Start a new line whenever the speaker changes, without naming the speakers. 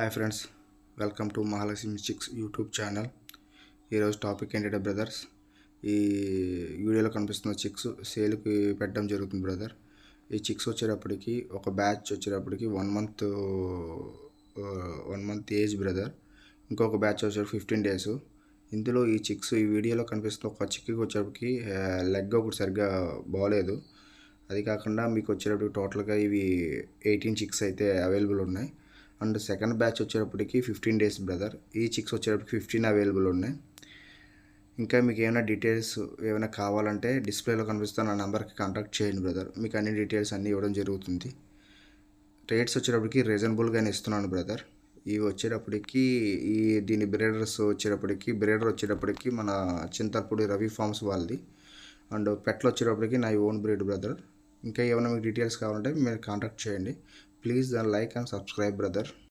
Hi friends, welcome to Mahalakshmi chicks YouTube channel. ఈరోజు topic ఏంటంటే brothers, ఈ వీడియోలో కనిపిస్తున్న చిక్స్ సేల్కి పెట్టడం జరుగుతుంది బ్రదర్. ఈ చిక్స్ వచ్చేటప్పటికి ఒక బ్యాచ్ వచ్చేటప్పటికి 1 మంత్ ఏజ్ బ్రదర్. ఇంకొక బ్యాచ్ వచ్చేటప్పుడు 15 days. ఇందులో ఈ చిక్స్ ఈ వీడియోలో కనిపిస్తున్న ఒక చిక్కి వచ్చేటప్పటికి లెగ్ ఒకటి సరిగ్గా బాగోలేదు. అది కాకుండా మీకు వచ్చేటప్పటికి టోటల్గా ఇవి 18 చిక్స్ అయితే అవైలబుల్ ఉన్నాయి. అండ్ సెకండ్ బ్యాచ్ వచ్చేటప్పటికి 15 days బ్రదర్. ఈ చిక్స్ వచ్చేటప్పటికి 15 అవైలబుల్ ఉన్నాయి. ఇంకా మీకు ఏమైనా డీటెయిల్స్ ఏమైనా కావాలంటే డిస్ప్లేలో కనిపిస్తున్న నా నెంబర్కి కాంటాక్ట్ చేయండి బ్రదర్. మీకు అన్ని డీటెయిల్స్ అన్నీ ఇవ్వడం జరుగుతుంది. రేట్స్ వచ్చేటప్పటికి రీజనబుల్గానే ఇస్తున్నాను బ్రదర్. ఇవి వచ్చేటప్పటికి దీని బ్రీడర్ వచ్చేటప్పటికి మన చింతలపూడి రవి ఫార్మ్స్ వాళ్ళది. అండ్ పెట్లు వచ్చేటప్పటికి నా ఓన్ బ్రీడ్ బ్రదర్. ఇంకా ఏమైనా మీకు డీటెయిల్స్ కావాలంటే మీరు కాంటాక్ట్ చేయండి. Please like and subscribe brother.